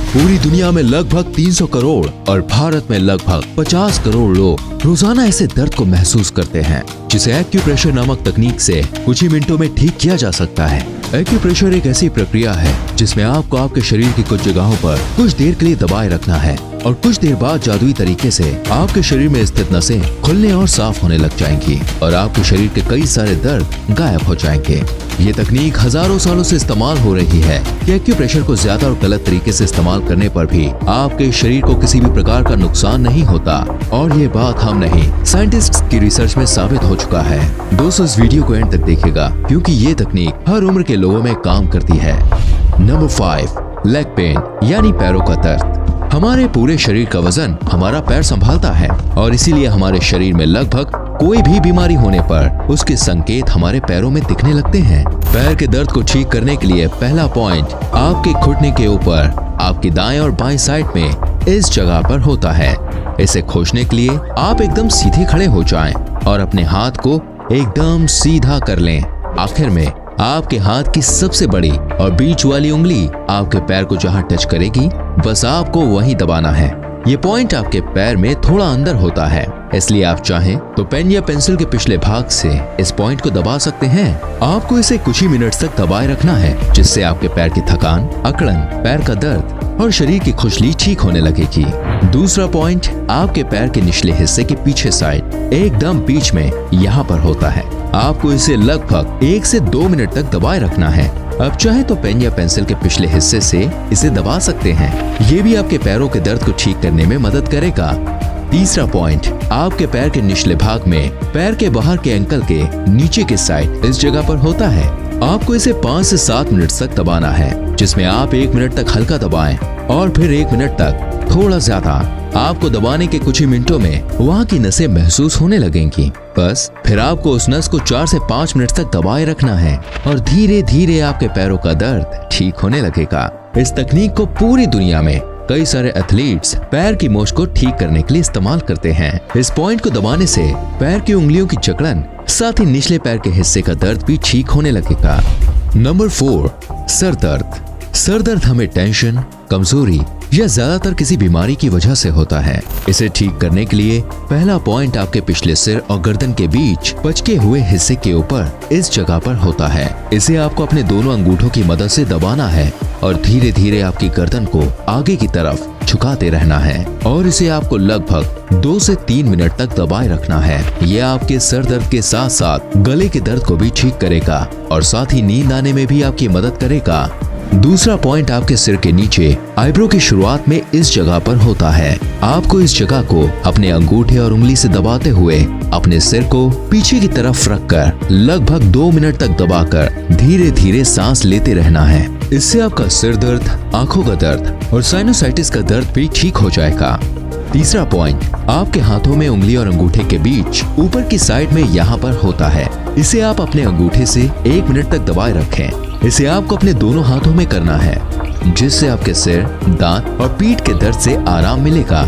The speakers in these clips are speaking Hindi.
पूरी दुनिया में लगभग 300 करोड़ और भारत में लगभग 50 करोड़ लोग रोजाना ऐसे दर्द को महसूस करते हैं, जिसे एक्यूप्रेशर नामक तकनीक से कुछ ही मिनटों में ठीक किया जा सकता है। एक्यूप्रेशर एक ऐसी प्रक्रिया है जिसमें आपको आपके शरीर की कुछ जगहों पर कुछ देर के लिए दबाए रखना है और कुछ देर बाद जादुई तरीके से आपके शरीर में स्थित नसें खुलने और साफ होने लग जाएंगी और आपके शरीर के कई सारे दर्द गायब हो जाएंगे। ये तकनीक हजारों सालों से इस्तेमाल हो रही है कि एक्यूप्रेशर को ज्यादा और गलत तरीके से इस्तेमाल करने पर भी आपके शरीर को किसी भी प्रकार का नुकसान नहीं होता। और ये बात हम नहीं, साइंटिस्ट्स की रिसर्च में साबित हो चुका है। दोस्तों इस वीडियो को एंड तक देखिएगा क्योंकि ये तकनीक हर उम्र के लोगों में काम करती है। नंबर 5, लेग पेन यानी पैरों का दर्द। हमारे पूरे शरीर का वजन हमारा पैर संभालता है और इसीलिए हमारे शरीर में लगभग कोई भी बीमारी होने पर उसके संकेत हमारे पैरों में दिखने लगते हैं। पैर के दर्द को ठीक करने के लिए पहला पॉइंट आपके घुटने के ऊपर आपकी दाएं और बाएं साइड में इस जगह पर होता है। इसे खोजने के लिए आप एकदम सीधे खड़े हो जाएं और अपने हाथ को एकदम सीधा कर लें। आखिर में आपके हाथ की सबसे बड़ी और बीच वाली उंगली आपके पैर को जहां टच करेगी बस आपको वहीं दबाना है। ये पॉइंट आपके पैर में थोड़ा अंदर होता है, इसलिए आप चाहें तो पेन या पेंसिल के पिछले भाग से इस पॉइंट को दबा सकते हैं। आपको इसे कुछ ही मिनट्स तक दबाए रखना है, जिससे आपके पैर की थकान, अकड़न, पैर का दर्द और शरीर की खुजली ठीक होने लगेगी। दूसरा पॉइंट आपके पैर के निचले हिस्से के पीछे साइड एकदम बीच में यहाँ पर होता है। आपको इसे लगभग 1 से 2 मिनट तक दबाए रखना है। अब चाहे तो पेन या पेंसिल के पिछले हिस्से से इसे दबा सकते हैं। ये भी आपके पैरों के दर्द को ठीक करने में मदद करेगा। तीसरा पॉइंट आपके पैर के निचले भाग में पैर के बाहर के एंकल के नीचे के साइड इस जगह पर होता है। आपको इसे 5 से 7 मिनट तक दबाना है, जिसमें आप 1 मिनट तक हल्का दबाएं और फिर 1 मिनट तक थोड़ा ज्यादा। आपको दबाने के कुछ ही मिनटों में वहाँ की नसें महसूस होने लगेंगी। बस फिर आपको उस नस को 4 से 5 मिनट तक दबाए रखना है और धीरे धीरे आपके पैरों का दर्द ठीक होने लगेगा। इस तकनीक को पूरी दुनिया में कई सारे एथलीट्स पैर की मोच को ठीक करने के लिए इस्तेमाल करते हैं। इस पॉइंट को दबाने से पैर की उंगलियों की जकड़न, साथ ही निचले पैर के हिस्से का दर्द भी ठीक होने लगेगा। नंबर 4, सर दर्द। सर दर्द हमें टेंशन, कमजोरी या ज्यादातर किसी बीमारी की वजह से होता है। इसे ठीक करने के लिए पहला पॉइंट आपके पिछले सिर और गर्दन के बीच पचके हुए हिस्से के ऊपर इस जगह पर होता है। इसे आपको अपने दोनों अंगूठों की मदद से दबाना है और धीरे धीरे आपकी गर्दन को आगे की तरफ झुकाते रहना है और इसे आपको लगभग 2 से 3 मिनट तक दबाए रखना है। यह आपके सर दर्द के साथ साथ गले के दर्द को भी ठीक करेगा और साथ ही नींद आने में भी आपकी मदद करेगा। दूसरा पॉइंट आपके सिर के नीचे आईब्रो की शुरुआत में इस जगह पर होता है। आपको इस जगह को अपने अंगूठे और उंगली से दबाते हुए अपने सिर को पीछे की तरफ रखकर लगभग 2 मिनट तक दबाकर धीरे धीरे सांस लेते रहना है। इससे आपका सिर दर्द, आंखों का दर्द और साइनोसाइटिस का दर्द भी ठीक हो जाएगा। तीसरा पॉइंट आपके हाथों में उंगली और अंगूठे के बीच ऊपर की साइड में यहाँ पर होता है। इसे आप अपने अंगूठे से 1 मिनट तक दबाए रखें। इसे आपको अपने दोनों हाथों में करना है, जिससे आपके सिर, दांत और पीठ के दर्द से आराम मिलेगा।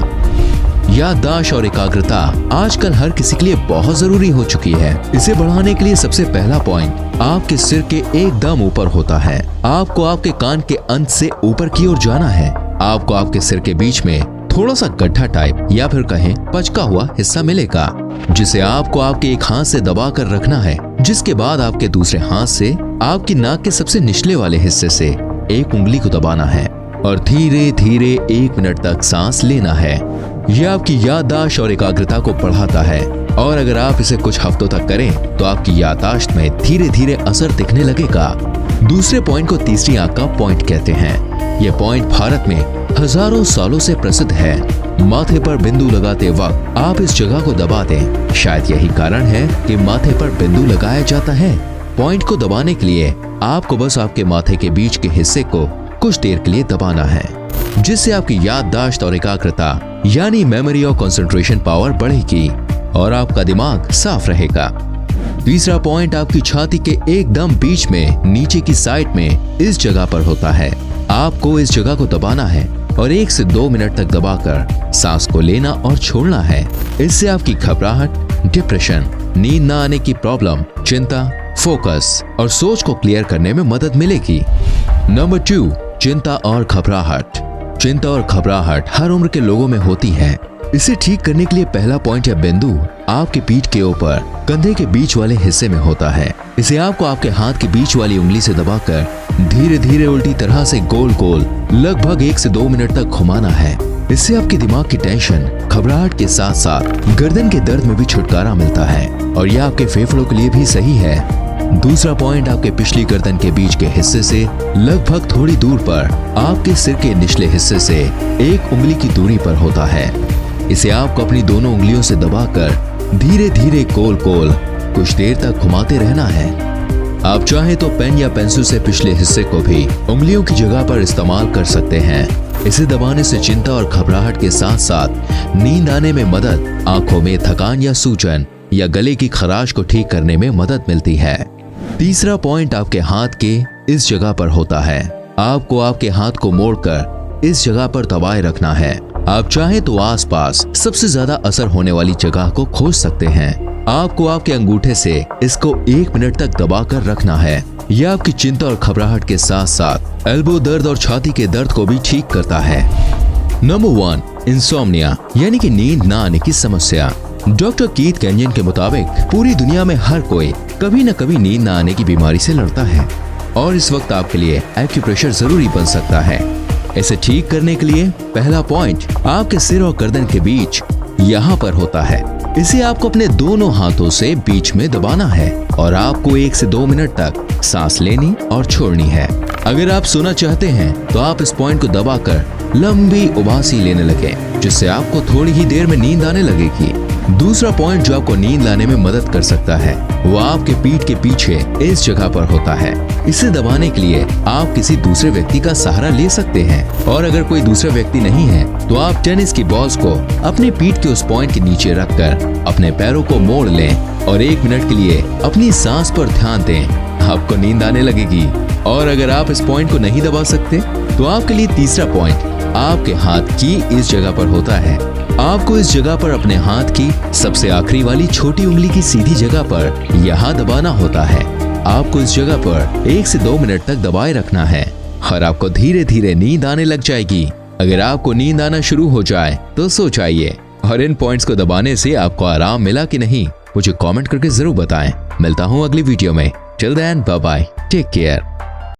याददाश्त और एकाग्रता आजकल हर किसी के लिए बहुत जरूरी हो चुकी है। इसे बढ़ाने के लिए सबसे पहला पॉइंट आपके सिर के एकदम ऊपर होता है। आपको आपके कान के अंत से ऊपर की ओर जाना है। आपको आपके सिर के बीच में थोड़ा सा गड्ढा टाइप या फिर कहें पचका हुआ हिस्सा मिलेगा, जिसे आपको आपके एक हाथ से दबा कर रखना है। जिसके बाद आपके दूसरे हाथ से आपकी नाक के सबसे निचले वाले हिस्से से एक उंगली को दबाना है और धीरे धीरे 1 मिनट तक सांस लेना है। यह आपकी याददाश्त और एकाग्रता को बढ़ाता है और अगर आप इसे कुछ हफ्तों तक करें तो आपकी याददाश्त में धीरे धीरे असर दिखने लगेगा। दूसरे पॉइंट को तीसरी आंख का पॉइंट कहते हैं। यह पॉइंट भारत में हजारों सालों से प्रसिद्ध है। माथे पर बिंदु लगाते वक्त आप इस जगह को दबा दें। शायद यही कारण है कि माथे पर बिंदु लगाया जाता है। पॉइंट को दबाने के लिए आपको बस आपके माथे के बीच के हिस्से को कुछ देर के लिए दबाना है, जिससे आपकी याददाश्त और एकाग्रता यानी मेमोरी और कंसंट्रेशन पावर बढ़ेगी और आपका दिमाग साफ रहेगा। तीसरा पॉइंट आपकी छाती के एकदम बीच में नीचे की साइड में इस जगह पर होता है। आपको इस जगह को दबाना है और 1 से 2 मिनट तक दबाकर सांस को लेना और छोड़ना है। इससे आपकी घबराहट, डिप्रेशन, नींद न आने की प्रॉब्लम, चिंता, फोकस और सोच को क्लियर करने में मदद मिलेगी। नंबर 2, चिंता और घबराहट। चिंता और घबराहट हर उम्र के लोगों में होती है। इसे ठीक करने के लिए पहला पॉइंट या बिंदु आपके पीठ के ऊपर कंधे के बीच वाले हिस्से में होता है। इसे आपको आपके हाथ के बीच वाली उंगली से दबाकर धीरे धीरे उल्टी तरह से गोल गोल लगभग 1 से 2 मिनट तक घुमाना है। इससे आपके दिमाग की टेंशन, घबराहट के साथ साथ गर्दन के दर्द में भी छुटकारा मिलता है और यह आपके फेफड़ों के लिए भी सही है। दूसरा पॉइंट आपके पिछली गर्दन के बीच के हिस्से से लगभग थोड़ी दूर पर आपके सिर के निचले हिस्से से 1 उंगली की दूरी पर होता है। इसे आपको अपनी दोनों उंगलियों से दबाकर धीरे धीरे गोल गोल कुछ देर तक घुमाते रहना है। आप चाहे तो पेन या पेंसिल से पिछले हिस्से को भी उंगलियों की जगह पर इस्तेमाल कर सकते हैं। इसे दबाने से चिंता और घबराहट के साथ साथ नींद आने में मदद, आंखों में थकान या सूजन या गले की खराश को ठीक करने में मदद मिलती है। तीसरा पॉइंट आपके हाथ के इस जगह पर होता है। आपको आपके हाथ को मोड़कर इस जगह पर दबाए रखना है। आप चाहे तो आसपास सबसे ज्यादा असर होने वाली जगह को खोज सकते हैं। आपको आपके अंगूठे से इसको 1 मिनट तक दबाकर रखना है। यह आपकी चिंता और घबराहट के साथ साथ एल्बो दर्द और छाती के दर्द को भी ठीक करता है। नंबर 1, इंसोम्निया यानी कि नींद न आने की समस्या। डॉक्टर कीथ कैनियन के मुताबिक पूरी दुनिया में हर कोई कभी न कभी नींद न आने की बीमारी से लड़ता है और इस वक्त आपके लिए एक्यूप्रेशर जरूरी बन सकता है। इसे ठीक करने के लिए पहला पॉइंट आपके सिर और गर्दन के बीच यहाँ पर होता है। इसे आपको अपने दोनों हाथों से बीच में दबाना है और आपको 1 से 2 मिनट तक सांस लेनी और छोड़नी है। अगर आप सोना चाहते हैं तो आप इस पॉइंट को दबाकर लंबी उबासी लेने लगे, जिससे आपको थोड़ी ही देर में नींद आने लगेगी। दूसरा पॉइंट जो आपको नींद लाने में मदद कर सकता है वो आपके पीठ के पीछे इस जगह पर होता है। इसे दबाने के लिए आप किसी दूसरे व्यक्ति का सहारा ले सकते हैं और अगर कोई दूसरा व्यक्ति नहीं है तो आप टेनिस की बॉल्स को अपने पीठ के उस पॉइंट के नीचे रखकर अपने पैरों को मोड़ लें और 1 मिनट के लिए अपनी सांस पर ध्यान दें। आपको नींद आने लगेगी। और अगर आप इस पॉइंट को नहीं दबा सकते तो आपके लिए तीसरा पॉइंट आपके हाथ की इस जगह पर होता है। आपको इस जगह पर अपने हाथ की सबसे आखिरी वाली छोटी उंगली की सीधी जगह पर यहाँ दबाना होता है। आपको इस जगह पर 1 से 2 मिनट तक दबाए रखना है और आपको धीरे धीरे नींद आने लग जाएगी। अगर आपको नींद आना शुरू हो जाए तो सो जाइए। और इन पॉइंट्स को दबाने से आपको आराम मिला कि नहीं, मुझे कमेंट करके जरूर बताएं। मिलता हूँ अगली वीडियो में। Till then bye bye, take care.